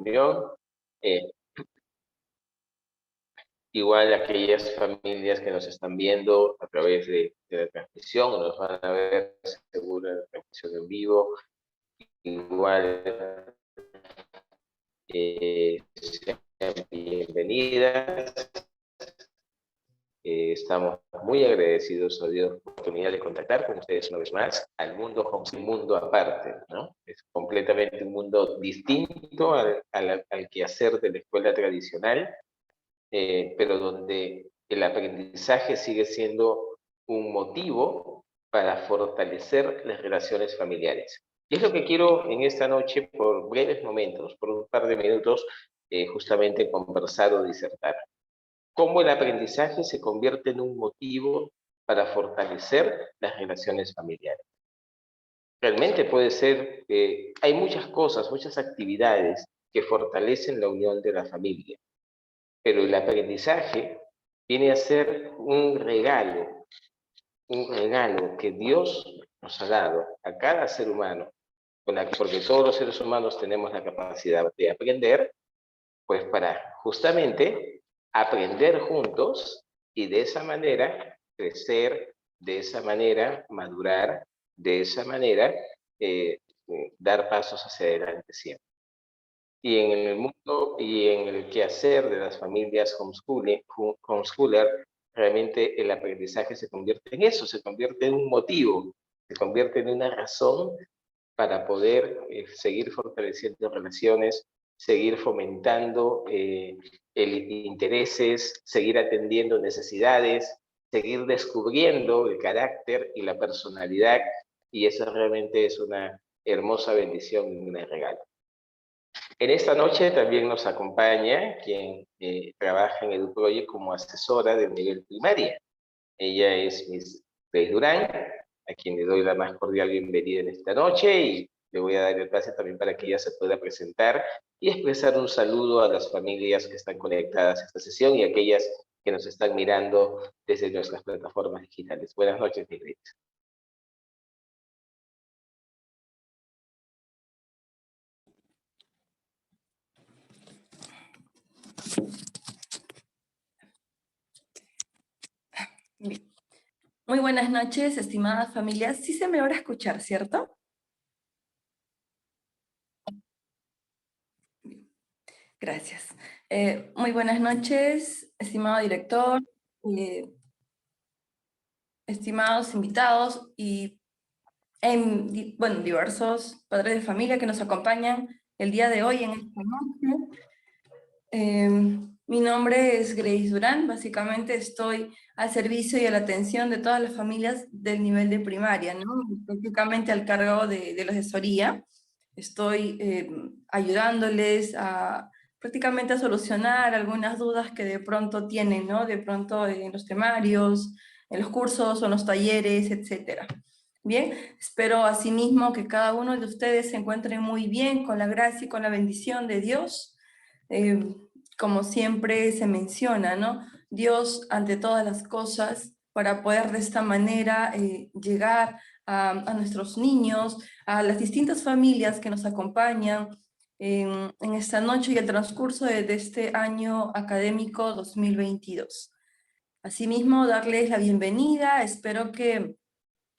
reunión. Igual aquellas familias que nos están viendo a través de la transmisión, o nos van a ver seguro en la transmisión en vivo, igual sean bienvenidas. Estamos muy agradecidos a Dios por la oportunidad de contactar con ustedes una vez más. Al mundo homeschool, un mundo aparte, ¿no? Es completamente un mundo distinto al quehacer de la escuela tradicional, pero donde el aprendizaje sigue siendo un motivo para fortalecer las relaciones familiares. Y es lo que quiero en esta noche, por breves momentos, por un par de minutos, justamente conversar o disertar. Cómo el aprendizaje se convierte en un motivo para fortalecer las relaciones familiares. Realmente puede ser, hay muchas cosas, muchas actividades que fortalecen la unión de la familia, pero el aprendizaje viene a ser un regalo que Dios nos ha dado a cada ser humano, porque todos los seres humanos tenemos la capacidad de aprender, pues para justamente aprender juntos y de esa manera crecer, de esa manera madurar, de esa manera dar pasos hacia adelante siempre. Y en el mundo y en el quehacer de las familias homeschooler, realmente el aprendizaje se convierte en eso, se convierte en un motivo, se convierte en una razón para poder seguir fortaleciendo relaciones, seguir fomentando intereses, seguir atendiendo necesidades, seguir descubriendo el carácter y la personalidad, y eso realmente es una hermosa bendición y un regalo. En esta noche también nos acompaña quien trabaja en EduProject como asesora del nivel primaria. Ella es Miss Grace Durán, a quien le doy la más cordial bienvenida en esta noche, y le voy a dar el pase también para que ella se pueda presentar y expresar un saludo a las familias que están conectadas a esta sesión y a aquellas que nos están mirando desde nuestras plataformas digitales. Buenas noches, Miss Grace. Muy buenas noches, estimadas familias. Sí se me logra escuchar, ¿cierto? Gracias. Muy buenas noches, estimado director, estimados invitados y bueno, diversos padres de familia que nos acompañan el día de hoy en esta noche. Mi nombre es Grace Durán, básicamente estoy al servicio y a la atención de todas las familias del nivel de primaria, ¿no? Prácticamente al cargo de la asesoría. Estoy ayudándoles prácticamente a solucionar algunas dudas que de pronto tienen, ¿no? De pronto en los temarios, en los cursos o en los talleres, etcétera. Bien, espero asimismo que cada uno de ustedes se encuentren muy bien con la gracia y con la bendición de Dios. Como siempre se menciona, ¿no? Dios ante todas las cosas, para poder de esta manera llegar a nuestros niños, a las distintas familias que nos acompañan en esta noche y el transcurso de este año académico 2022. Asimismo, darles la bienvenida, espero que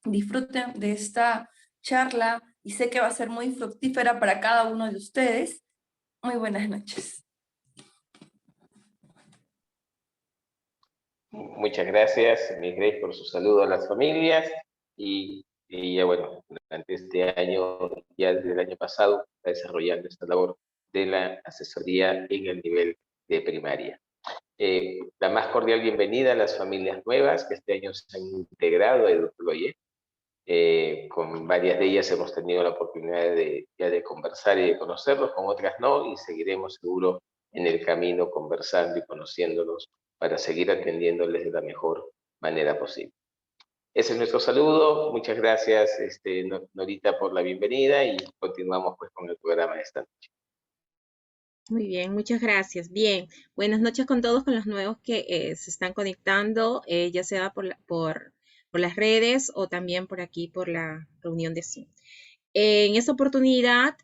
disfruten de esta charla y sé que va a ser muy fructífera para cada uno de ustedes. Muy buenas noches. Muchas gracias, Miss Grace, por su saludo a las familias y ya bueno, durante este año, ya desde el año pasado, está desarrollando esta labor de la asesoría en el nivel de primaria. La más cordial bienvenida a las familias nuevas que este año se han integrado a EduProject. Con varias de ellas hemos tenido la oportunidad ya de conversar y de conocerlos, con otras no, y seguiremos seguro en el camino conversando y conociéndolos para seguir atendiéndoles de la mejor manera posible. Ese es nuestro saludo. Muchas gracias, Norita, por la bienvenida, y continuamos pues con el programa de esta noche. Muy bien, muchas gracias. Bien, buenas noches con todos, con los nuevos que se están conectando, ya sea por las redes o también por aquí, por la reunión de Zoom. En esta oportunidad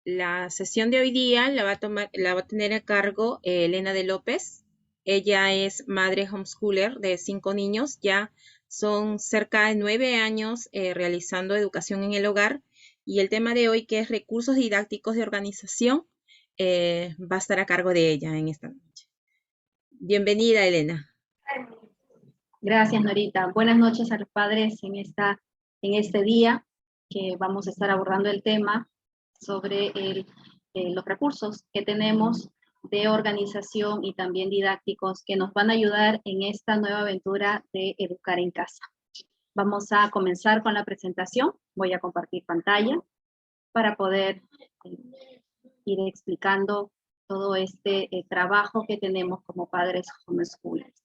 La sesión de hoy día la va a tener a cargo Elena de López. Ella es madre homeschooler de 5 niños, ya son cerca de 9 años realizando educación en el hogar, y el tema de hoy, que es recursos didácticos de organización, va a estar a cargo de ella en esta noche. Bienvenida, Elena. Gracias, Norita. Buenas noches a los padres en este día que vamos a estar abordando el tema sobre los recursos que tenemos de organización y también didácticos que nos van a ayudar en esta nueva aventura de educar en casa. Vamos a comenzar con la presentación. Voy a compartir pantalla para poder ir explicando todo este trabajo que tenemos como padres homeschoolers.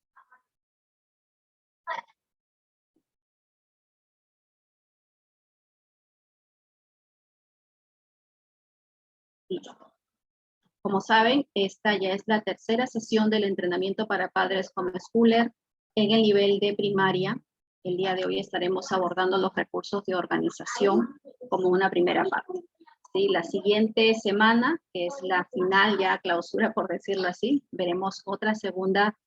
Listo. Como saben, esta ya es la tercera sesión del entrenamiento para padres homeschooler en el nivel de primaria. El día de hoy estaremos abordando los recursos de organización como una primera parte. ¿Sí? La siguiente semana, que es la final, ya clausura por decirlo así, veremos otra segunda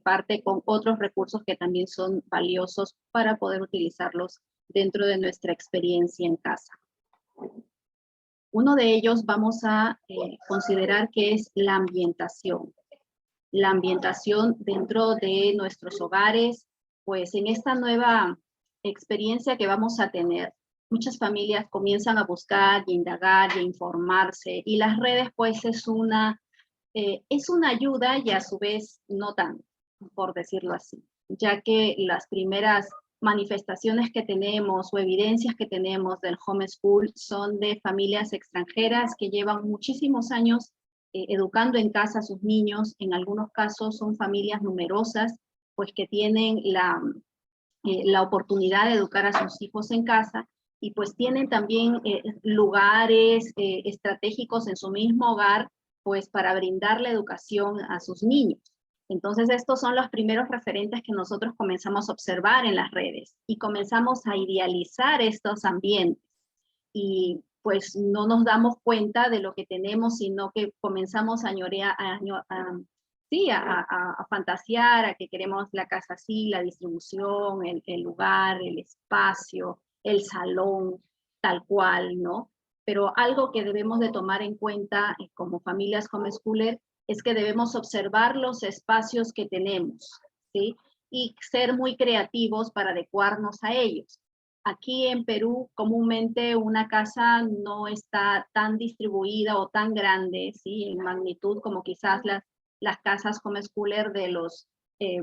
parte con otros recursos que también son valiosos para poder utilizarlos dentro de nuestra experiencia en casa. Uno de ellos vamos a considerar que es la ambientación. La ambientación dentro de nuestros hogares, pues en esta nueva experiencia que vamos a tener, muchas familias comienzan a buscar y indagar y informarse, y las redes pues es una ayuda y a su vez no tanto, por decirlo así, ya que las primeras manifestaciones que tenemos o evidencias que tenemos del homeschool son de familias extranjeras que llevan muchísimos años educando en casa a sus niños. En algunos casos son familias numerosas, pues que tienen la oportunidad de educar a sus hijos en casa, y pues tienen también lugares estratégicos en su mismo hogar, pues para brindar la educación a sus niños. Entonces estos son los primeros referentes que nosotros comenzamos a observar en las redes y comenzamos a idealizar estos ambientes. Y pues no nos damos cuenta de lo que tenemos, sino que comenzamos a fantasear, a que queremos la casa así, la distribución, el lugar, el espacio, el salón, tal cual, ¿no? Pero algo que debemos de tomar en cuenta como familias homeschooler es que debemos observar los espacios que tenemos, ¿sí? Y ser muy creativos para adecuarnos a ellos. Aquí en Perú, comúnmente una casa no está tan distribuida o tan grande, ¿sí? En magnitud como quizás las casas homeschooler de los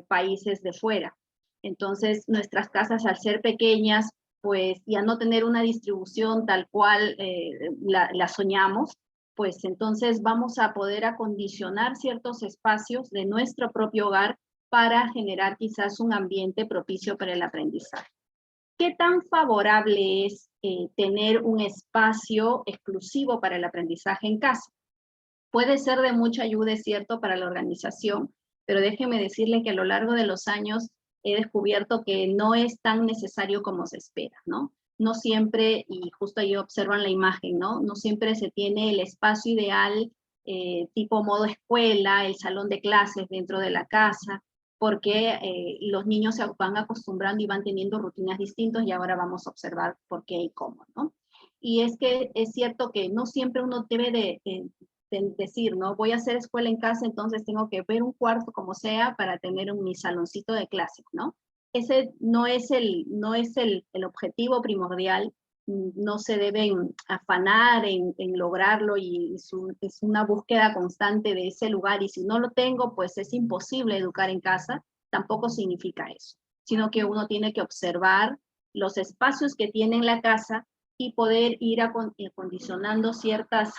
países de fuera. Entonces, nuestras casas, al ser pequeñas, pues, y a no tener una distribución tal cual la soñamos, pues entonces vamos a poder acondicionar ciertos espacios de nuestro propio hogar para generar quizás un ambiente propicio para el aprendizaje. ¿Qué tan favorable es tener un espacio exclusivo para el aprendizaje en casa? Puede ser de mucha ayuda, es cierto, para la organización, pero déjeme decirle que a lo largo de los años he descubierto que no es tan necesario como se espera, ¿no? No siempre, y justo ahí observan la imagen, ¿no? No siempre se tiene el espacio ideal, tipo modo escuela, el salón de clases dentro de la casa, porque los niños se van acostumbrando y van teniendo rutinas distintas, y ahora vamos a observar por qué y cómo, ¿no? Y es que es cierto que no siempre uno debe de decir, ¿no? Voy a hacer escuela en casa, entonces tengo que ver un cuarto como sea para tener mi saloncito de clases, ¿no? Ese no es el objetivo primordial. No se deben afanar en lograrlo, y es una búsqueda constante de ese lugar, y si no lo tengo, pues es imposible educar en casa. Tampoco significa eso, sino que uno tiene que observar los espacios que tiene en la casa y poder ir acondicionando ciertas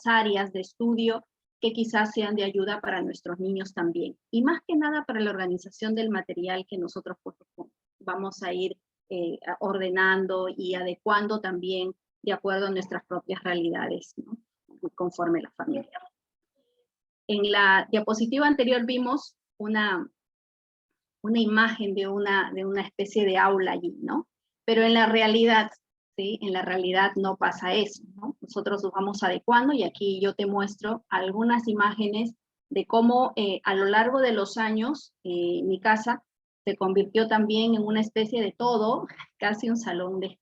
áreas de estudio que quizás sean de ayuda para nuestros niños también. Y más que nada para la organización del material que nosotros vamos a ir ordenando y adecuando también de acuerdo a nuestras propias realidades, ¿no? Conforme la familia. En la diapositiva anterior vimos una imagen de una especie de aula allí, ¿no? Pero en la realidad, ¿sí? En la realidad no pasa eso, ¿no? Nosotros nos vamos adecuando y aquí yo te muestro algunas imágenes de cómo a lo largo de los años mi casa se convirtió también en una especie de todo, casi un salón de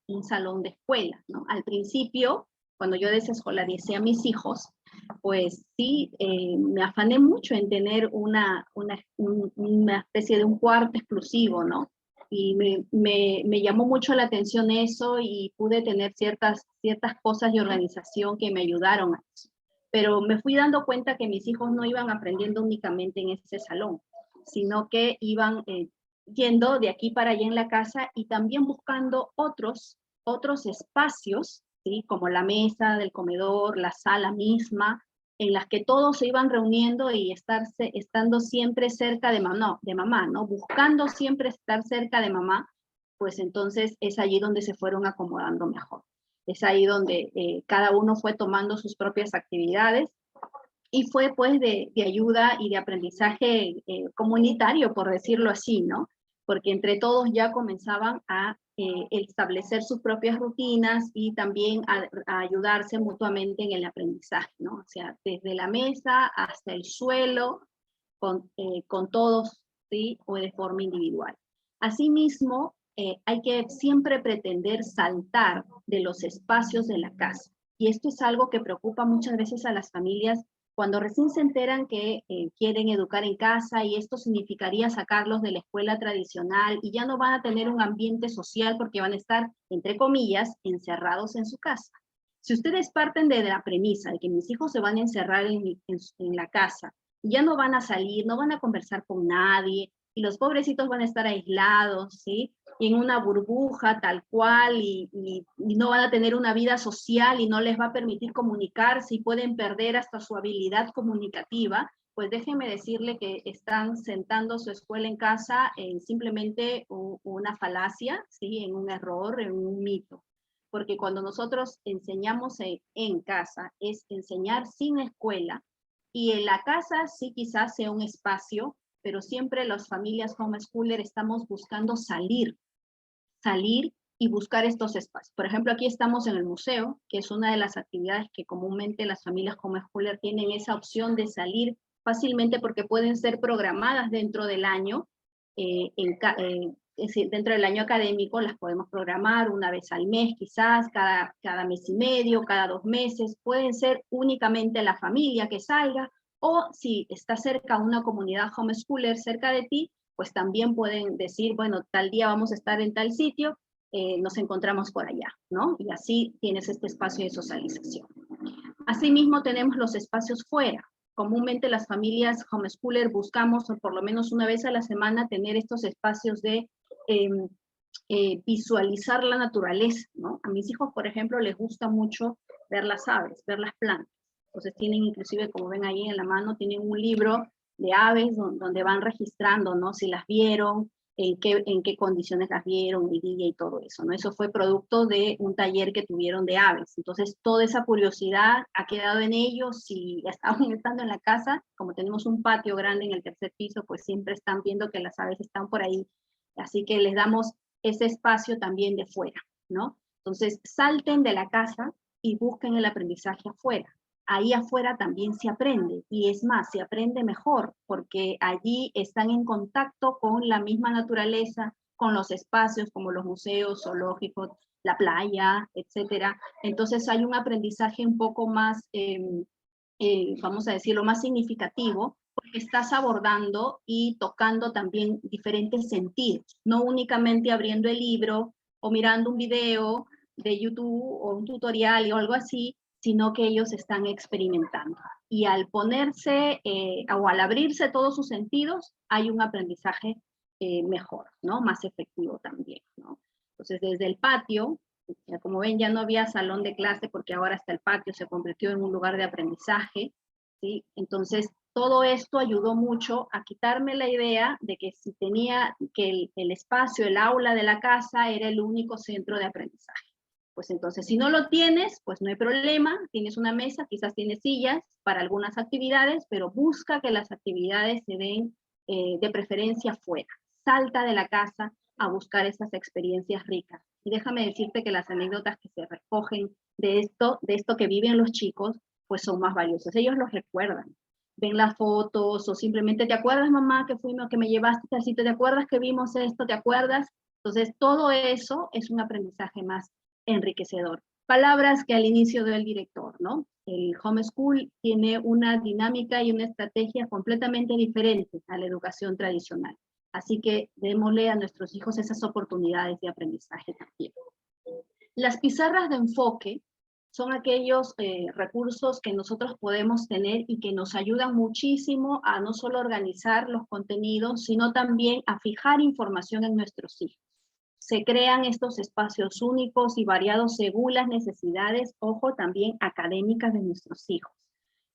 escuela, ¿no? Al principio, cuando yo desescolaricé a mis hijos, pues sí, me afané mucho en tener una especie de un cuarto exclusivo, ¿no? Y me llamó mucho la atención eso y pude tener ciertas cosas de organización que me ayudaron a eso. Pero me fui dando cuenta que mis hijos no iban aprendiendo únicamente en ese salón, sino que iban yendo de aquí para allá en la casa y también buscando otros espacios, ¿sí? Como la mesa del comedor, la sala misma, en las que todos se iban reuniendo y estando siempre cerca de mamá, ¿no? Buscando siempre estar cerca de mamá, pues entonces es allí donde se fueron acomodando mejor. Es ahí donde cada uno fue tomando sus propias actividades y fue pues de ayuda y de aprendizaje comunitario, por decirlo así, ¿no? Porque entre todos ya comenzaban a establecer sus propias rutinas y también a ayudarse mutuamente en el aprendizaje, ¿no? O sea, desde la mesa hasta el suelo, con todos, ¿sí? O de forma individual. Asimismo, hay que siempre pretender saltar de los espacios de la casa. Y esto es algo que preocupa muchas veces a las familias cuando recién se enteran que quieren educar en casa y esto significaría sacarlos de la escuela tradicional y ya no van a tener un ambiente social porque van a estar, entre comillas, encerrados en su casa. Si ustedes parten de la premisa de que mis hijos se van a encerrar en la casa, ya no van a salir, no van a conversar con nadie, y los pobrecitos van a estar aislados, ¿sí? Y en una burbuja tal cual, y no van a tener una vida social y no les va a permitir comunicarse y pueden perder hasta su habilidad comunicativa, pues déjenme decirle que están sentando su escuela en casa en simplemente una falacia, ¿sí? En un error, en un mito. Porque cuando nosotros enseñamos en casa, es enseñar sin escuela, y en la casa sí quizás sea un espacio, pero siempre las familias homeschooler estamos buscando salir y buscar estos espacios. Por ejemplo, aquí estamos en el museo, que es una de las actividades que comúnmente las familias homeschooler tienen esa opción de salir fácilmente porque pueden ser programadas dentro del año, es decir, dentro del año académico las podemos programar una vez al mes, quizás cada mes y medio, cada 2 meses, pueden ser únicamente la familia que salga, o si está cerca una comunidad homeschooler cerca de ti, pues también pueden decir, bueno, tal día vamos a estar en tal sitio, nos encontramos por allá, ¿no? Y así tienes este espacio de socialización. Asimismo tenemos los espacios fuera. Comúnmente las familias homeschooler buscamos, por lo menos una vez a la semana, tener estos espacios de visualizar la naturaleza, ¿no? A mis hijos, por ejemplo, les gusta mucho ver las aves, ver las plantas. Entonces tienen inclusive, como ven ahí en la mano, tienen un libro de aves donde van registrando, ¿no? Si las vieron, en qué condiciones las vieron, el día y todo eso, ¿no? Eso fue producto de un taller que tuvieron de aves. Entonces, toda esa curiosidad ha quedado en ellos. Si estaban estando en la casa, como tenemos un patio grande en el 3er piso, pues siempre están viendo que las aves están por ahí. Así que les damos ese espacio también de fuera, ¿no? Entonces, salten de la casa y busquen el aprendizaje afuera. Ahí afuera también se aprende, y es más, se aprende mejor, porque allí están en contacto con la misma naturaleza, con los espacios como los museos, zoológicos, la playa, etcétera. Entonces hay un aprendizaje un poco más, vamos a decirlo, más significativo, porque estás abordando y tocando también diferentes sentidos, no únicamente abriendo el libro o mirando un video de YouTube o un tutorial o algo así, sino que ellos están experimentando. Y al ponerse o al abrirse todos sus sentidos, hay un aprendizaje mejor, ¿no? Más efectivo también, ¿no? Entonces, desde el patio, como ven, ya no había salón de clase porque ahora hasta el patio se convirtió en un lugar de aprendizaje, ¿sí? Entonces, todo esto ayudó mucho a quitarme la idea de que si tenía que el espacio, el aula de la casa era el único centro de aprendizaje. Pues entonces, si no lo tienes, pues no hay problema, tienes una mesa, quizás tienes sillas para algunas actividades, pero busca que las actividades se den de preferencia fuera. Salta de la casa, a buscar esas experiencias ricas. Y déjame decirte que las anécdotas que se recogen de esto que viven los chicos, pues son más valiosas. Ellos los recuerdan, ven las fotos, o simplemente, ¿te acuerdas, mamá, que fuimos, que me llevaste al sitio? ¿Te acuerdas que vimos esto? ¿Te acuerdas? Entonces, todo eso es un aprendizaje más enriquecedor. Palabras que al inicio del director, ¿no? El homeschool tiene una dinámica y una estrategia completamente diferente a la educación tradicional. Así que démosle a nuestros hijos esas oportunidades de aprendizaje también. Las pizarras de enfoque son aquellos recursos que nosotros podemos tener y que nos ayudan muchísimo a no solo organizar los contenidos, sino también a fijar información en nuestros hijos. Se crean estos espacios únicos y variados según las necesidades, ojo, también académicas de nuestros hijos.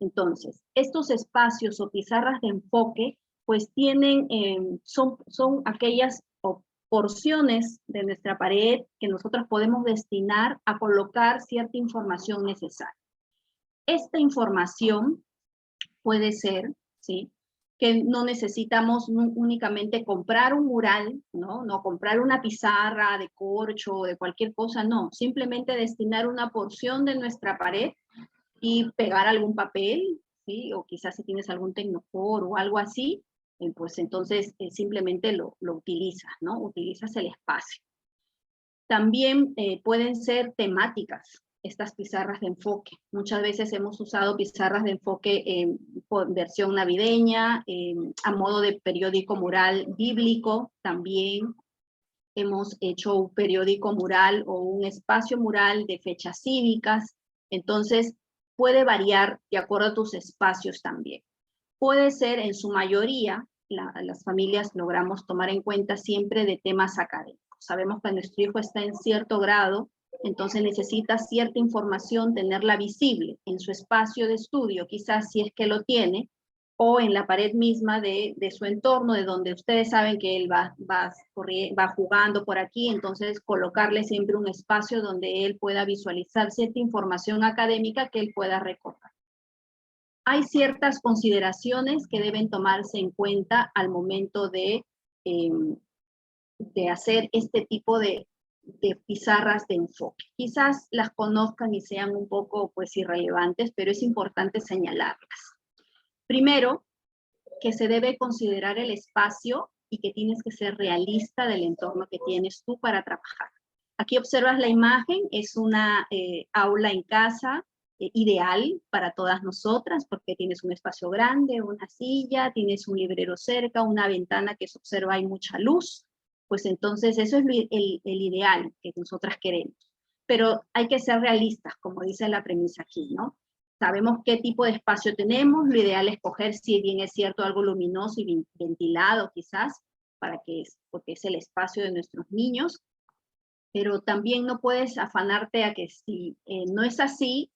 Entonces, estos espacios o pizarras de enfoque, pues tienen, son aquellas porciones de nuestra pared que nosotros podemos destinar a colocar cierta información necesaria. Esta información puede ser, ¿sí?, que no necesitamos únicamente comprar un mural, ¿no? No comprar una pizarra de corcho o de cualquier cosa, no. Simplemente destinar una porción de nuestra pared y pegar algún papel, ¿sí? O quizás si tienes algún tecnofor o algo así, pues entonces simplemente lo utilizas, ¿no? Utilizas el espacio. También pueden ser temáticas estas pizarras de enfoque. Muchas veces hemos usado pizarras de enfoque por versión navideña, a modo de periódico mural bíblico. También hemos hecho un periódico mural o un espacio mural de fechas cívicas. Entonces, puede variar de acuerdo a tus espacios también. Puede ser, en su mayoría, las familias logramos tomar en cuenta siempre de temas académicos. Sabemos que nuestro hijo está en cierto grado, entonces necesita cierta información, tenerla visible en su espacio de estudio, quizás si es que lo tiene, o en la pared misma de su entorno, de donde ustedes saben que él va jugando por aquí, entonces colocarle siempre un espacio donde él pueda visualizar cierta información académica que él pueda recordar. Hay ciertas consideraciones que deben tomarse en cuenta al momento de hacer este tipo de pizarras de enfoque. Quizás las conozcan y sean un poco pues irrelevantes, pero es importante señalarlas. Primero, que se debe considerar el espacio y que tienes que ser realista del entorno que tienes tú para trabajar. Aquí observas la imagen, es una aula en casa, ideal para todas nosotras, porque tienes un espacio grande, una silla, tienes un librero cerca, una ventana que se observa hay mucha luz, pues entonces eso es el ideal que nosotras queremos. Pero hay que ser realistas, como dice la premisa aquí, ¿no? Sabemos qué tipo de espacio tenemos, lo ideal es coger, si bien es cierto, algo luminoso y ventilado quizás, porque es el espacio de nuestros niños, pero también no puedes afanarte a que si no es así,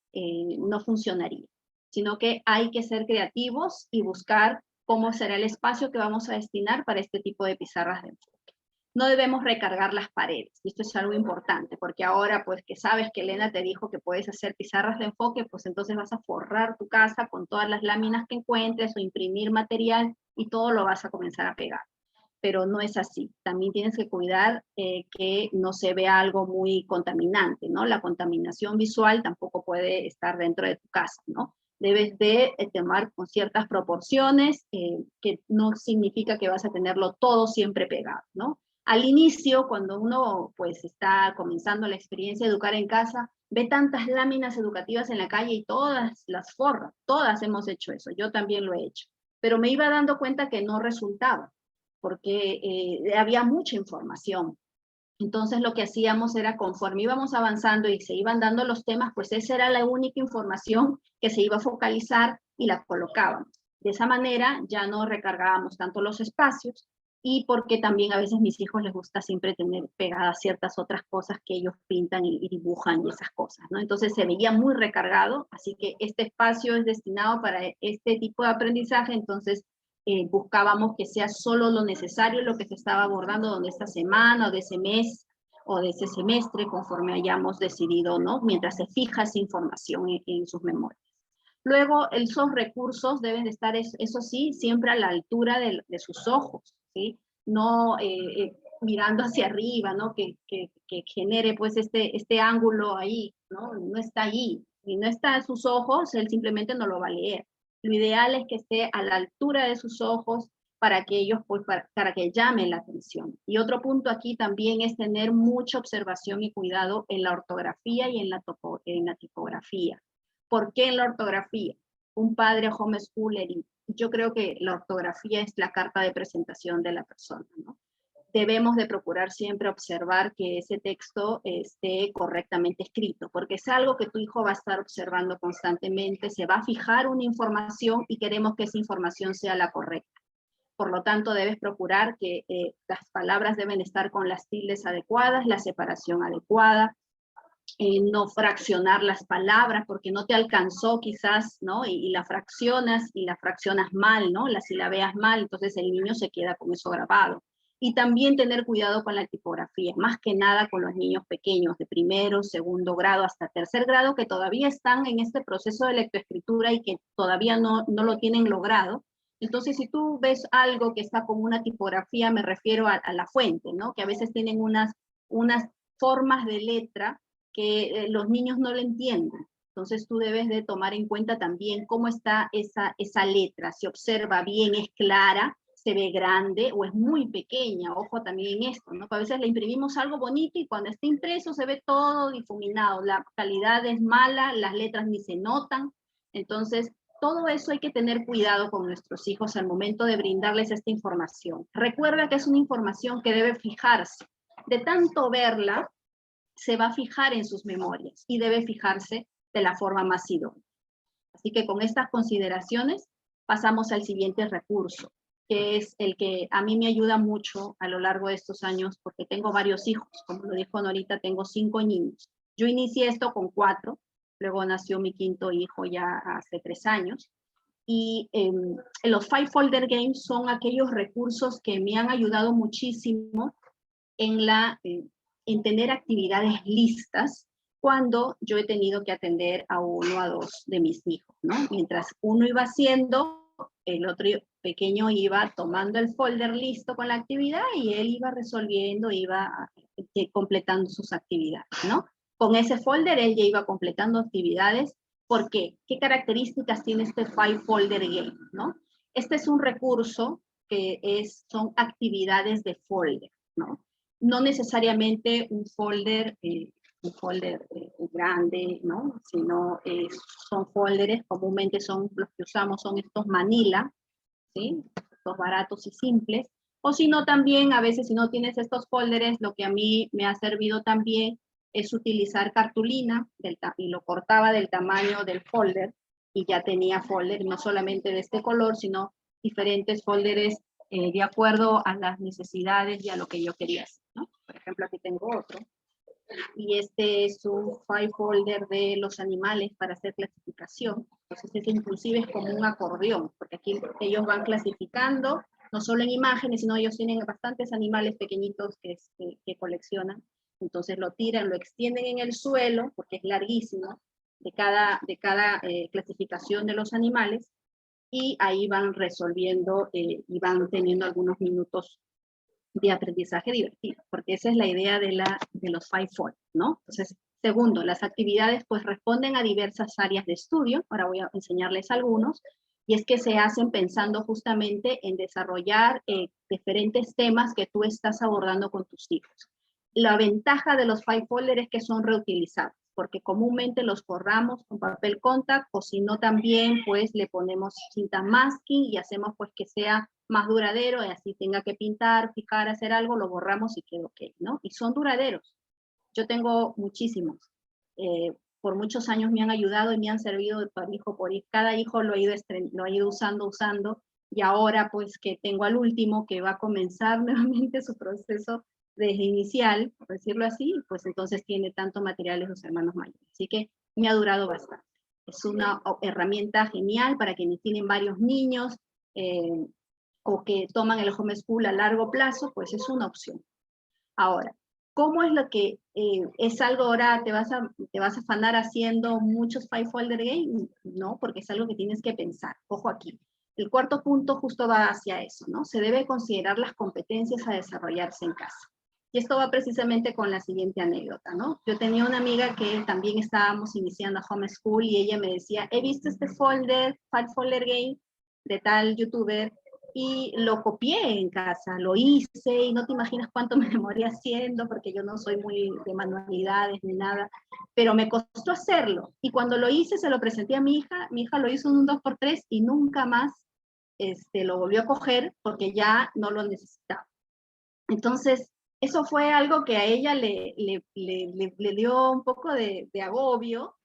no funcionaría, sino que hay que ser creativos y buscar cómo será el espacio que vamos a destinar para este tipo de pizarras de enfoque. No debemos recargar las paredes, y esto es algo importante, porque ahora pues que sabes que Elena te dijo que puedes hacer pizarras de enfoque, pues entonces vas a forrar tu casa con todas las láminas que encuentres o imprimir material y todo lo vas a comenzar a pegar. Pero no es así. También tienes que cuidar que no se vea algo muy contaminante, ¿no? La contaminación visual tampoco puede estar dentro de tu casa, ¿no? Debes de tomar con ciertas proporciones, que no significa que vas a tenerlo todo siempre pegado, ¿no? Al inicio, cuando uno pues está comenzando la experiencia de educar en casa, ve tantas láminas educativas en la calle y todas las forra, todas hemos hecho eso, yo también lo he hecho, pero me iba dando cuenta que no resultaba, porque había mucha información. Entonces lo que hacíamos era, conforme íbamos avanzando y se iban dando los temas, pues esa era la única información que se iba a focalizar y la colocábamos. De esa manera ya no recargábamos tanto los espacios, y porque también a veces a mis hijos les gusta siempre tener pegadas ciertas otras cosas que ellos pintan y dibujan y esas cosas, ¿no? Entonces se veía muy recargado, así que este espacio es destinado para este tipo de aprendizaje, entonces buscábamos que sea solo lo necesario, lo que se estaba abordando de esta semana o de ese mes o de ese semestre, conforme hayamos decidido, ¿no? Mientras se fija esa información en sus memorias. Luego, esos recursos deben de estar, eso sí, siempre a la altura de sus ojos, ¿sí? No, mirando hacia arriba, ¿no? Que genere pues este ángulo ahí, ¿no? No está allí. Si no está a sus ojos, él simplemente no lo va a leer. Lo ideal es que esté a la altura de sus ojos para que ellos, pues, para que llamen la atención. Y otro punto aquí también es tener mucha observación y cuidado en la ortografía y en la tipografía. ¿Por qué en la ortografía? Un padre homeschooler, y yo creo que la ortografía es la carta de presentación de la persona, ¿no? Debemos de procurar siempre observar que ese texto esté correctamente escrito, porque es algo que tu hijo va a estar observando constantemente, se va a fijar una información y queremos que esa información sea la correcta. Por lo tanto, debes procurar que las palabras deben estar con las tildes adecuadas, la separación adecuada, no fraccionar las palabras porque no te alcanzó quizás, ¿no? Y la fraccionas mal, ¿no? La silabeas mal, entonces el niño se queda con eso grabado. Y también tener cuidado con la tipografía, más que nada con los niños pequeños de primero, segundo grado, hasta tercer grado, que todavía están en este proceso de lectoescritura y que todavía no lo tienen logrado. Entonces, si tú ves algo que está con una tipografía, me refiero a la fuente, ¿no? Que a veces tienen unas formas de letra que los niños no lo entienden. Entonces tú debes de tomar en cuenta también cómo está esa letra, si observa bien, es clara, se ve grande o es muy pequeña. Ojo también en esto, ¿no? A veces le imprimimos algo bonito y cuando está impreso se ve todo difuminado, la calidad es mala, las letras ni se notan. Entonces, todo eso hay que tener cuidado con nuestros hijos al momento de brindarles esta información. Recuerda que es una información que debe fijarse. De tanto verla, se va a fijar en sus memorias y debe fijarse de la forma más idónea. Así que con estas consideraciones pasamos al siguiente recurso, que es el que a mí me ayuda mucho a lo largo de estos años, porque tengo varios hijos, como lo dijo Norita, tengo 5 niños. Yo inicié esto con 4, luego nació mi 5º hijo ya hace 3 años, y los 5 Folder Games son aquellos recursos que me han ayudado muchísimo en tener actividades listas cuando yo he tenido que atender a 1 a 2 de mis hijos, ¿no? Mientras uno iba haciendo, el otro pequeño iba tomando el folder listo con la actividad y él iba resolviendo, iba completando sus actividades, ¿no? Con ese folder él ya iba completando actividades. ¿Por qué? ¿Qué características tiene este 5 Folder Game, ¿no? Este es un recurso que son actividades de folder, ¿no? No necesariamente un folder grande, ¿no? Sino son folders, comúnmente son los que usamos, son estos Manila, ¿sí? Estos baratos y simples. O si no, también a veces si no tienes estos folders, lo que a mí me ha servido también es utilizar cartulina y lo cortaba del tamaño del folder y ya tenía folder, no solamente de este color, sino diferentes folders de acuerdo a las necesidades y a lo que yo quería hacer, ¿no? Por ejemplo, aquí tengo otro. Y este es un 5 folder de los animales para hacer clasificación. Entonces, este inclusive es como un acordeón, porque aquí ellos van clasificando, no solo en imágenes, sino ellos tienen bastantes animales pequeñitos que coleccionan. Entonces lo tiran, lo extienden en el suelo, porque es larguísimo, de cada clasificación de los animales, y ahí van resolviendo y van teniendo algunos minutos de aprendizaje divertido, porque esa es la idea de los 5 Folds, ¿no? Entonces, segundo, las actividades pues responden a diversas áreas de estudio, ahora voy a enseñarles algunos, y es que se hacen pensando justamente en desarrollar diferentes temas que tú estás abordando con tus hijos. La ventaja de los 5 Folder es que son reutilizables, porque comúnmente los forramos con papel contact, o si no también pues le ponemos cinta masking y hacemos pues que sea más duradero, y así tenga que pintar, fijar, hacer algo, lo borramos y queda ok, ¿no? Y son duraderos. Yo tengo muchísimos. Por muchos años me han ayudado y me han servido por hijo por hijo. Cada hijo lo he ido usando, y ahora pues que tengo al último que va a comenzar nuevamente su proceso desde inicial, por decirlo así, pues entonces tiene tanto material de sus hermanos mayores. Así que me ha durado bastante. Es una herramienta genial para quienes tienen varios niños, o que toman el homeschool a largo plazo, pues es una opción. Ahora, ¿cómo es lo que es algo ahora, te vas a afanar haciendo muchos 5 Folder Games? No, porque es algo que tienes que pensar. Ojo aquí. El cuarto punto justo va hacia eso, ¿no? Se debe considerar las competencias a desarrollarse en casa. Y esto va precisamente con la siguiente anécdota, ¿no? Yo tenía una amiga que también estábamos iniciando homeschool y ella me decía, he visto este folder, Five Folder Game, de tal youtuber, y lo copié en casa, lo hice y no te imaginas cuánto me demoré haciendo porque yo no soy muy de manualidades ni nada, pero me costó hacerlo. Y cuando lo hice se lo presenté a mi hija lo hizo en un 2x3 y nunca más lo volvió a coger porque ya no lo necesitaba. Entonces, eso fue algo que a ella le dio un poco de agobio,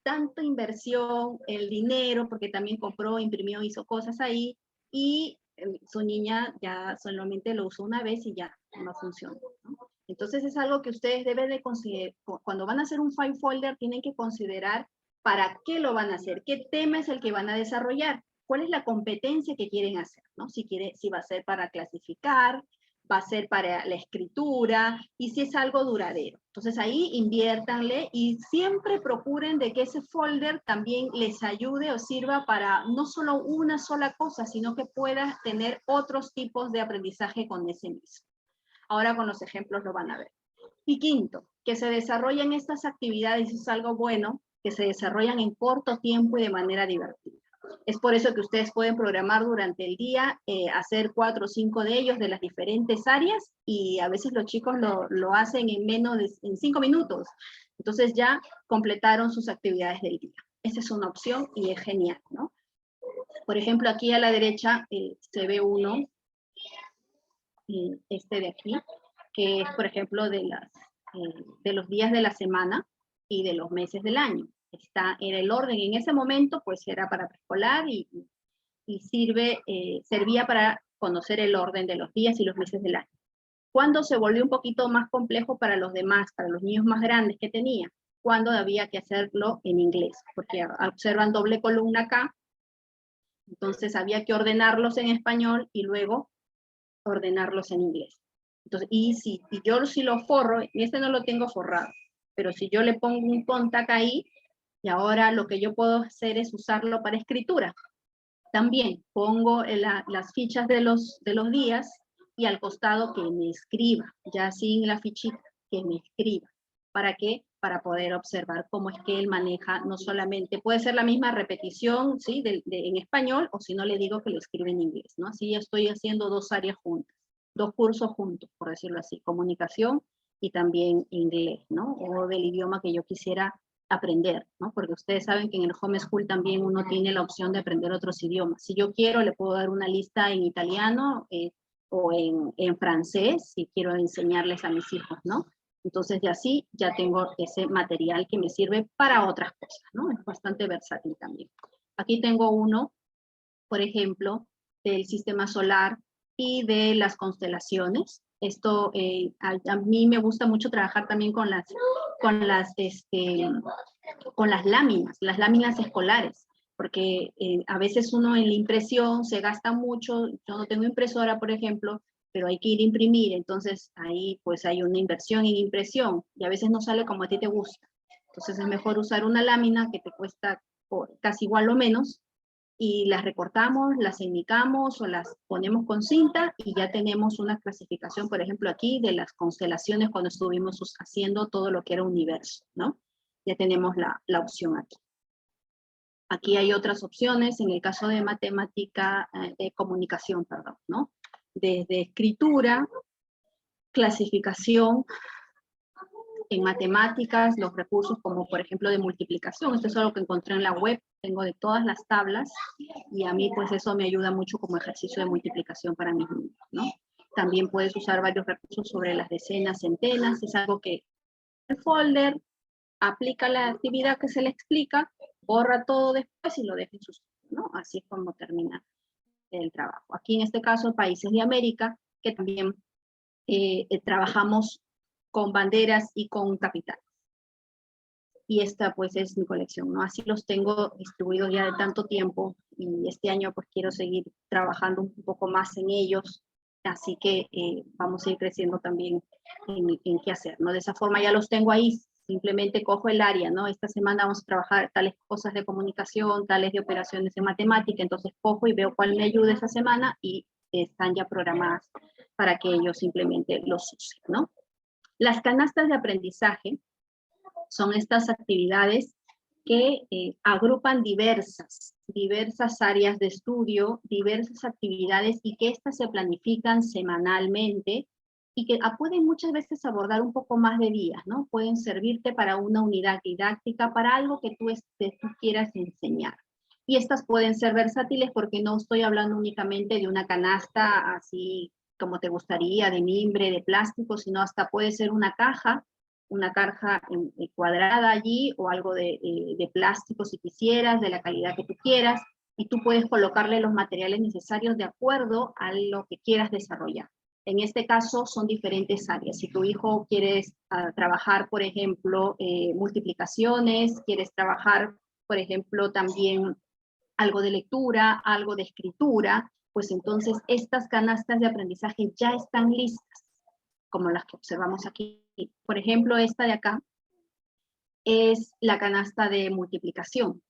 tanto inversión, el dinero, porque también compró, imprimió, hizo cosas ahí, y su niña ya solamente lo usó una vez y ya no funcionó, ¿no? Entonces es algo que ustedes deben de considerar, cuando van a hacer un file folder, tienen que considerar para qué lo van a hacer, qué tema es el que van a desarrollar, cuál es la competencia que quieren hacer, ¿no? Si va a ser para clasificar, va a ser para la escritura, y si es algo duradero. Entonces ahí inviértanle y siempre procuren de que ese folder también les ayude o sirva para no solo una sola cosa, sino que puedas tener otros tipos de aprendizaje con ese mismo. Ahora con los ejemplos lo van a ver. Y quinto, que se desarrollen estas actividades, es algo bueno, que se desarrollan en corto tiempo y de manera divertida. Es por eso que ustedes pueden programar durante el día, hacer 4 o 5 de ellos de las diferentes áreas, y a veces los chicos lo hacen en 5 minutos. Entonces ya completaron sus actividades del día. Esa es una opción y es genial, ¿no? Por ejemplo, aquí a la derecha se ve uno, de aquí, que es, por ejemplo, de los días de la semana y de los meses del año. Era el orden en ese momento, pues era para preescolar y servía para conocer el orden de los días y los meses del año. Cuando se volvió un poquito más complejo para los demás, para los niños más grandes que tenía, cuando había que hacerlo en inglés, porque observan doble columna acá, entonces había que ordenarlos en español y luego ordenarlos en inglés. Entonces, y yo si lo forro, no lo tengo forrado, pero si yo le pongo un contact ahí, y ahora lo que yo puedo hacer es usarlo para escritura. También pongo las fichas de los días y al costado que me escriba, ya sin la fichita, que me escriba. ¿Para qué? Para poder observar cómo es que él maneja, no solamente, puede ser la misma repetición, ¿sí? En español, o si no le digo que lo escribe en inglés, ¿no? Así ya estoy haciendo 2 áreas juntas, 2 cursos juntos, por decirlo así, comunicación y también inglés, ¿no? O del idioma que yo quisiera aprender, ¿no? Porque ustedes saben que en el homeschool también uno tiene la opción de aprender otros idiomas. Si yo quiero, le puedo dar una lista en italiano o en francés, si quiero enseñarles a mis hijos, ¿no? Entonces, ya así, ya tengo ese material que me sirve para otras cosas, ¿no? Es bastante versátil también. Aquí tengo uno, por ejemplo, del sistema solar y de las constelaciones. Esto, a mí me gusta mucho trabajar también con las láminas escolares, porque a veces uno en la impresión se gasta mucho. Yo no tengo impresora, por ejemplo, pero hay que ir a imprimir, entonces ahí pues hay una inversión en impresión, y a veces no sale como a ti te gusta. Entonces es mejor usar una lámina que te cuesta casi igual o menos, y las recortamos, las indicamos o las ponemos con cinta y ya tenemos una clasificación, por ejemplo aquí, de las constelaciones cuando estuvimos haciendo todo lo que era universo, ¿no? Ya tenemos la opción aquí. Aquí hay otras opciones en el caso de matemática, de comunicación, perdón, ¿no? Desde escritura, clasificación, en matemáticas, los recursos como por ejemplo de multiplicación. Esto es algo que encontré en la web, tengo de todas las tablas, y a mí pues eso me ayuda mucho como ejercicio de multiplicación para mis niños, ¿no? También puedes usar varios recursos sobre las decenas, centenas, es algo que el folder aplica la actividad que se le explica, borra todo después y lo deja en su sitio, ¿no? Así es como termina el trabajo. Aquí en este caso, países de América, que también trabajamos con banderas y con capitales. Y esta pues es mi colección, ¿no? Así los tengo distribuidos ya de tanto tiempo, y este año pues quiero seguir trabajando un poco más en ellos, así que vamos a ir creciendo también en qué hacer, ¿no? De esa forma ya los tengo ahí simplemente cojo el área, ¿no? Esta semana vamos a trabajar tales cosas de comunicación, tales de operaciones de matemática, entonces cojo y veo cuál me ayuda esa semana y están ya programadas para que ellos simplemente los usen, ¿no? Las canastas de aprendizaje son estas actividades que agrupan diversas áreas de estudio, diversas actividades y que estas se planifican semanalmente y que pueden muchas veces abordar un poco más de días, ¿no? Pueden servirte para una unidad didáctica, para algo que tú quieras enseñar. Y estas pueden ser versátiles porque no estoy hablando únicamente de una canasta así como te gustaría, de mimbre, de plástico, sino hasta puede ser una caja cuadrada allí o algo de plástico si quisieras, de la calidad que tú quieras, y tú puedes colocarle los materiales necesarios de acuerdo a lo que quieras desarrollar. En este caso son diferentes áreas. Si tu hijo quieres trabajar, por ejemplo, multiplicaciones, quieres trabajar, por ejemplo, también algo de lectura, algo de escritura, pues entonces estas canastas de aprendizaje ya están listas, como las que observamos aquí. Por ejemplo, esta de acá es la canasta de multiplicación.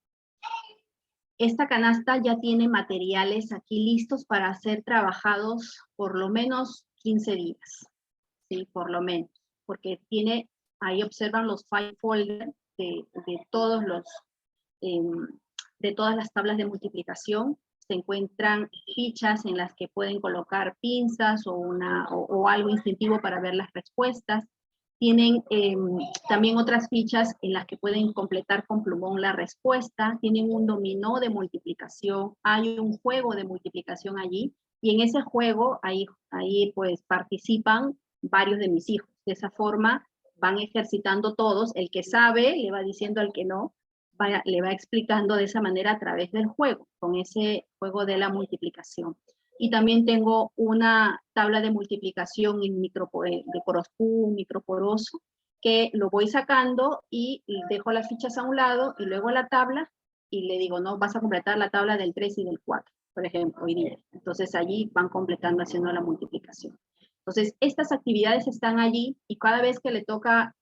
Esta canasta ya tiene materiales aquí listos para ser trabajados por lo menos 15 días, ¿sí? Por lo menos, porque tiene, ahí observan los file folders de todos los, de todas las tablas de multiplicación. Se encuentran fichas en las que pueden colocar pinzas o algo instintivo para ver las respuestas. Tienen también otras fichas en las que pueden completar con plumón la respuesta. Tienen un dominó de multiplicación. Hay un juego de multiplicación allí. Y en ese juego, ahí pues participan varios de mis hijos. De esa forma van ejercitando todos. El que sabe le va diciendo al que no, le va explicando de esa manera a través del juego, con ese juego de la multiplicación. Y también tengo una tabla de multiplicación en de Poroscu, microporoso, que lo voy sacando y dejo las fichas a un lado y luego la tabla y le digo, no, vas a completar la tabla del 3 y del 4, por ejemplo, hoy día. Entonces allí van completando haciendo la multiplicación. Entonces estas actividades están allí y cada vez que le toca,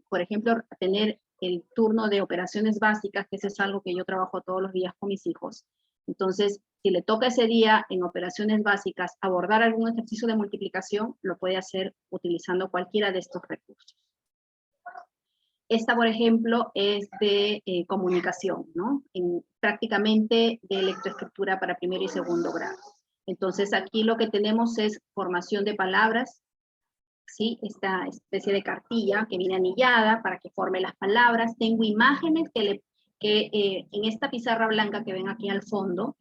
por ejemplo, tener el turno de operaciones básicas, que eso es algo que yo trabajo todos los días con mis hijos. Entonces, si le toca ese día en operaciones básicas abordar algún ejercicio de multiplicación, lo puede hacer utilizando cualquiera de estos recursos. Esta, por ejemplo, es de comunicación, ¿no? Prácticamente de lectoescritura para primero y segundo grado. Entonces, aquí lo que tenemos es formación de palabras, ¿sí? Esta especie de cartilla que viene anillada para que forme las palabras. Tengo imágenes que en esta pizarra blanca que ven aquí al fondo,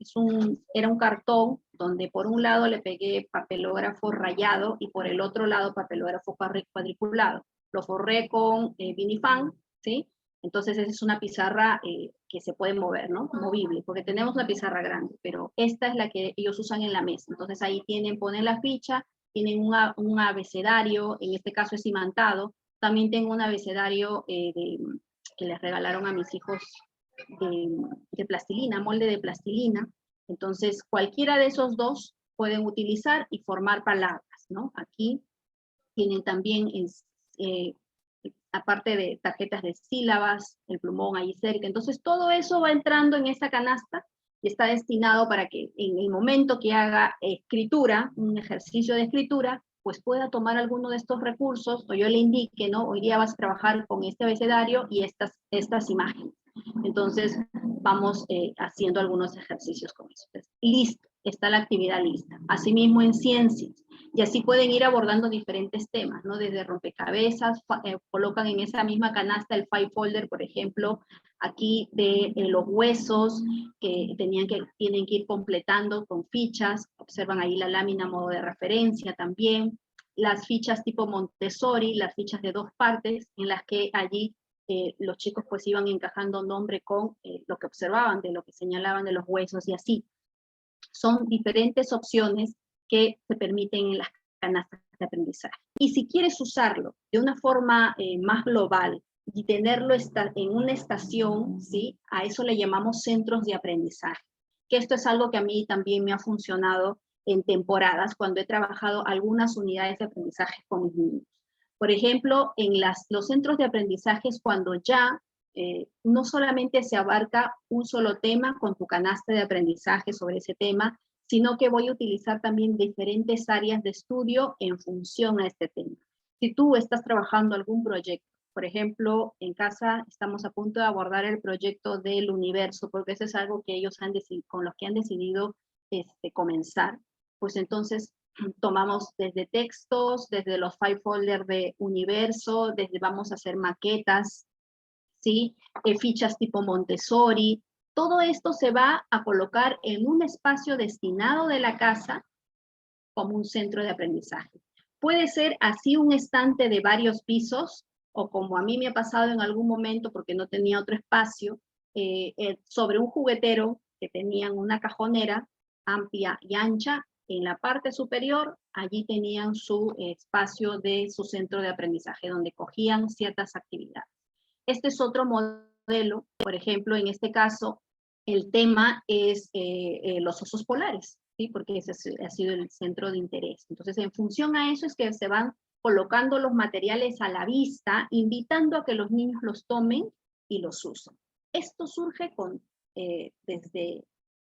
era un cartón donde por un lado le pegué papelógrafo rayado y por el otro lado papelógrafo cuadriculado. Lo forré con Vinifan, ¿sí? Entonces esa es una pizarra que se puede mover, ¿no? Movible, porque tenemos una pizarra grande, pero esta es la que ellos usan en la mesa. Entonces ahí ponen la ficha, tienen un abecedario, en este caso es imantado. También tengo un abecedario que les regalaron a mis hijos de plastilina, molde de plastilina. Entonces, cualquiera de esos dos pueden utilizar y formar palabras, ¿no? Aquí tienen también, aparte de tarjetas de sílabas, el plumón ahí cerca. Entonces, todo eso va entrando en esta canasta y está destinado para que en el momento que haga escritura, un ejercicio de escritura, pues pueda tomar alguno de estos recursos, o yo le indique, ¿no? Hoy día vas a trabajar con este abecedario y estas imágenes. Entonces, vamos haciendo algunos ejercicios con eso. Entonces, listo, está la actividad lista. Asimismo, en ciencias. Y así pueden ir abordando diferentes temas, ¿no? Desde rompecabezas, colocan en esa misma canasta el file folder, por ejemplo, aquí de los huesos que tienen que ir completando con fichas. Observan ahí la lámina a modo de referencia también. Las fichas tipo Montessori, las fichas de 2 partes, en las que allí los chicos pues iban encajando nombre con lo que observaban, de lo que señalaban de los huesos y así. Son diferentes opciones que te permiten en las canastas de aprendizaje. Y si quieres usarlo de una forma más global y tenerlo en una estación, ¿sí? A eso le llamamos centros de aprendizaje. Que esto es algo que a mí también me ha funcionado en temporadas cuando he trabajado algunas unidades de aprendizaje con mis niños. Por ejemplo, en los centros de aprendizaje es cuando ya no solamente se abarca un solo tema con tu canasta de aprendizaje sobre ese tema, sino que voy a utilizar también diferentes áreas de estudio en función a este tema. Si tú estás trabajando algún proyecto, por ejemplo, en casa estamos a punto de abordar el proyecto del universo, porque eso es algo que ellos con los que han decidido comenzar, pues entonces tomamos desde textos, desde los file folder de universo, desde vamos a hacer maquetas, ¿sí? Fichas tipo Montessori. Todo esto se va a colocar en un espacio destinado de la casa como un centro de aprendizaje. Puede ser así un estante de varios pisos, o como a mí me ha pasado en algún momento porque no tenía otro espacio, sobre un juguetero que tenían una cajonera amplia y ancha. En la parte superior, allí tenían su espacio de su centro de aprendizaje, donde cogían ciertas actividades. Este es otro modelo, por ejemplo, en este caso, el tema es los osos polares, ¿sí? Porque ese ha sido el centro de interés. Entonces, en función a eso es que se van colocando los materiales a la vista, invitando a que los niños los tomen y los usen. Esto surge desde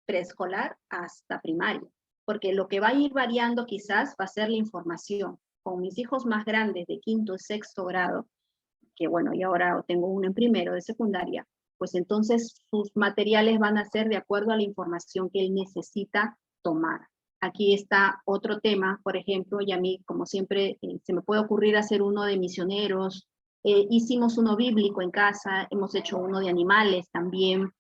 preescolar hasta primaria, porque lo que va a ir variando quizás va a ser la información. Con mis hijos más grandes de quinto y sexto grado, que bueno, y ahora tengo uno en primero de secundaria, pues entonces sus materiales van a ser de acuerdo a la información que él necesita tomar. Aquí está otro tema, por ejemplo, y a mí, como siempre, se me puede ocurrir hacer uno de misioneros, hicimos uno bíblico en casa, hemos hecho uno de animales también.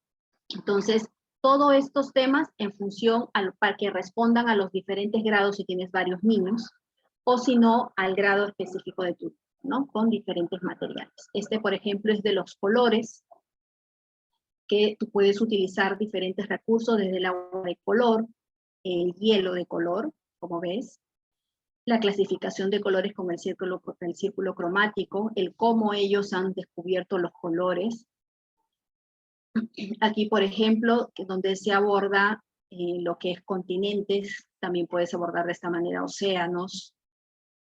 Entonces, todos estos temas en función para que respondan a los diferentes grados si tienes varios niños, o si no, al grado específico de tu, ¿no? Con diferentes materiales. Este, por ejemplo, es de los colores, que tú puedes utilizar diferentes recursos, desde el agua de color, el hielo de color, como ves, la clasificación de colores con el círculo cromático, el cómo ellos han descubierto los colores. Aquí, por ejemplo, donde se aborda lo que es continentes, también puedes abordar de esta manera océanos,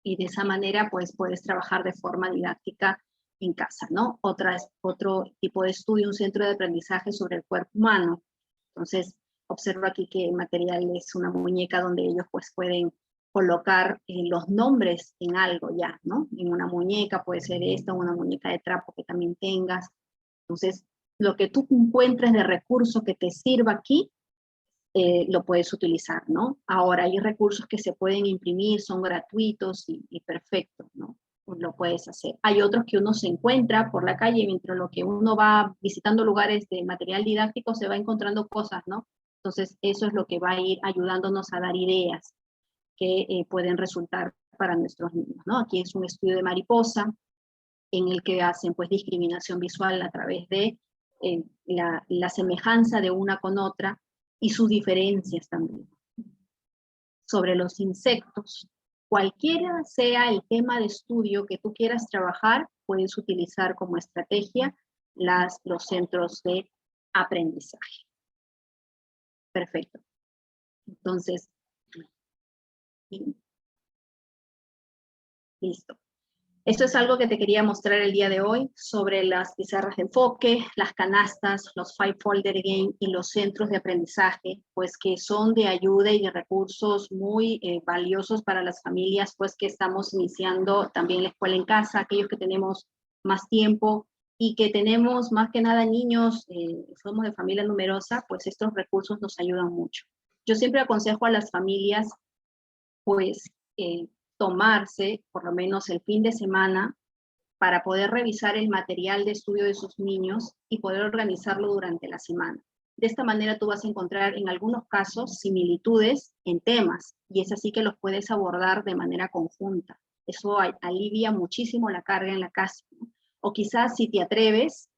y de esa manera pues puedes trabajar de forma didáctica en casa, ¿no? Otro tipo de estudio, un centro de aprendizaje sobre el cuerpo humano. Entonces, observo aquí que el material es una muñeca donde ellos pues pueden colocar los nombres en algo ya, ¿no? En una muñeca puede ser esta, una muñeca de trapo que también tengas. Entonces, lo que tú encuentres de recurso que te sirva aquí, lo puedes utilizar, ¿no? Ahora hay recursos que se pueden imprimir, son gratuitos y perfecto, ¿no? Pues lo puedes hacer. Hay otros que uno se encuentra por la calle, mientras lo que uno va visitando lugares de material didáctico se va encontrando cosas, ¿no? Entonces eso es lo que va a ir ayudándonos a dar ideas que pueden resultar para nuestros niños, ¿no? Aquí es un estudio de mariposa en el que hacen pues discriminación visual a través de la semejanza de una con otra, y sus diferencias también. Sobre los insectos, cualquiera sea el tema de estudio que tú quieras trabajar, puedes utilizar como estrategia los centros de aprendizaje. Perfecto. Entonces, listo. Esto es algo que te quería mostrar el día de hoy sobre las pizarras de enfoque, las canastas, los 5 folder game y los centros de aprendizaje, pues que son de ayuda y de recursos muy valiosos para las familias, pues que estamos iniciando también la escuela en casa, aquellos que tenemos más tiempo y que tenemos más que nada niños, somos de familia numerosa, pues estos recursos nos ayudan mucho. Yo siempre aconsejo a las familias, pues, tomarse por lo menos el fin de semana para poder revisar el material de estudio de sus niños y poder organizarlo durante la semana. De esta manera tú vas a encontrar en algunos casos similitudes en temas, y es así que los puedes abordar de manera conjunta. Eso alivia muchísimo la carga en la casa, ¿no? O quizás si te atreves,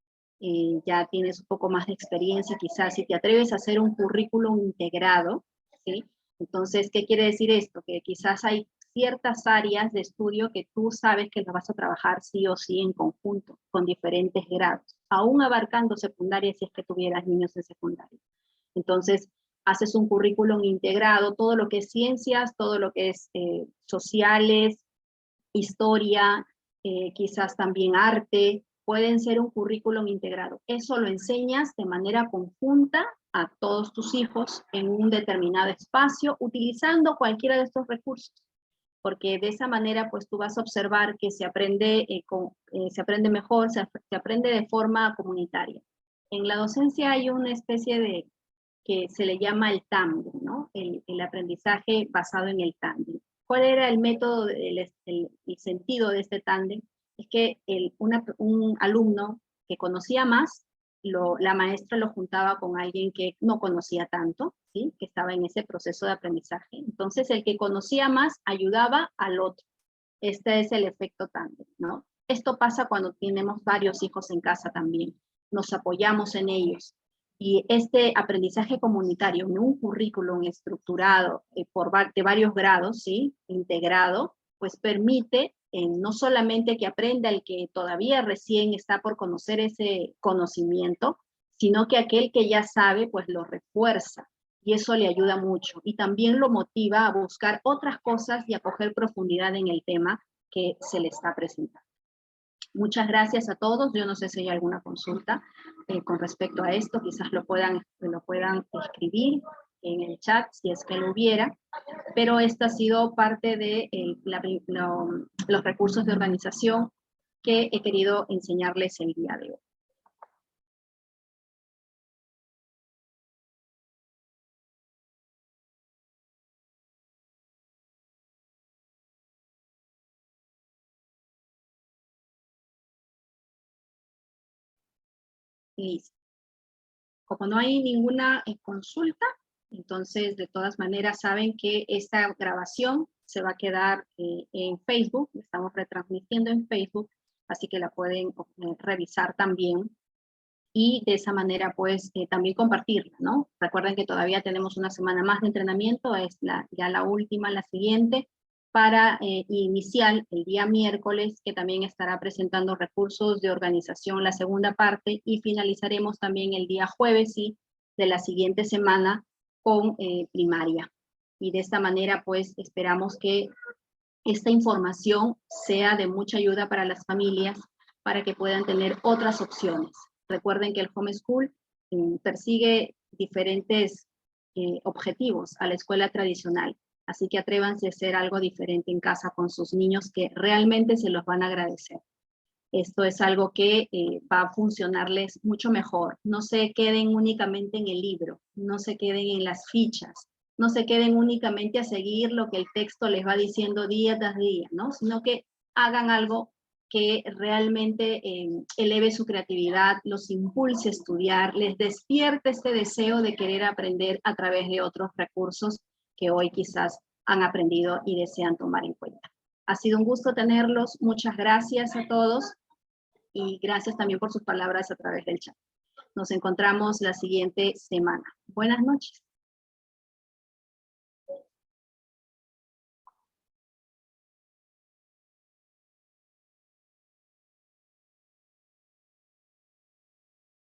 ya tienes un poco más de experiencia, quizás si te atreves a hacer un currículum integrado, ¿sí? Entonces, ¿qué quiere decir esto? Que quizás hay ciertas áreas de estudio que tú sabes que las vas a trabajar sí o sí en conjunto, con diferentes grados, aún abarcando secundaria si es que tuvieras niños en secundaria. Entonces, haces un currículum integrado, todo lo que es ciencias, todo lo que es sociales, historia, quizás también arte, pueden ser un currículum integrado. Eso lo enseñas de manera conjunta a todos tus hijos en un determinado espacio, utilizando cualquiera de estos recursos, porque de esa manera pues tú vas a observar que se aprende, se aprende mejor, se aprende de forma comunitaria. En la docencia hay una especie de, que se le llama el tándem, ¿no? El aprendizaje basado en el tándem. ¿Cuál era el método, el sentido de este tándem? Es que un alumno que conocía más, la maestra lo juntaba con alguien que no conocía tanto, ¿sí? Que estaba en ese proceso de aprendizaje. Entonces, el que conocía más ayudaba al otro. Este es el efecto tándem, ¿no? Esto pasa cuando tenemos varios hijos en casa también. Nos apoyamos en ellos. Y este aprendizaje comunitario en un currículum estructurado de varios grados, ¿sí? Integrado, pues permite no solamente que aprenda el que todavía recién está por conocer ese conocimiento, sino que aquel que ya sabe, pues lo refuerza. Y eso le ayuda mucho. Y también lo motiva a buscar otras cosas y a coger profundidad en el tema que se le está presentando. Muchas gracias a todos. Yo no sé si hay alguna consulta con respecto a esto. Quizás lo puedan escribir en el chat si es que lo hubiera. Pero esta ha sido parte de los recursos de organización que he querido enseñarles el día de hoy. Listo. Como no hay ninguna consulta, entonces de todas maneras saben que esta grabación se va a quedar en Facebook, estamos retransmitiendo en Facebook, así que la pueden revisar también y de esa manera pues también compartirla, ¿no? Recuerden que todavía tenemos una semana más de entrenamiento, es ya la última, la siguiente, para iniciar el día miércoles, que también estará presentando recursos de organización, la segunda parte, y finalizaremos también el día jueves, ¿sí? De la siguiente semana con primaria. Y de esta manera, pues, esperamos que esta información sea de mucha ayuda para las familias, para que puedan tener otras opciones. Recuerden que el homeschool persigue diferentes objetivos a la escuela tradicional. Así que atrévanse a hacer algo diferente en casa con sus niños que realmente se los van a agradecer. Esto es algo que va a funcionarles mucho mejor. No se queden únicamente en el libro, no se queden en las fichas, no se queden únicamente a seguir lo que el texto les va diciendo día tras día, ¿no? Sino que hagan algo que realmente eleve su creatividad, los impulse a estudiar, les despierte este deseo de querer aprender a través de otros recursos que hoy quizás han aprendido y desean tomar en cuenta. Ha sido un gusto tenerlos, muchas gracias a todos y gracias también por sus palabras a través del chat. Nos encontramos la siguiente semana. Buenas noches.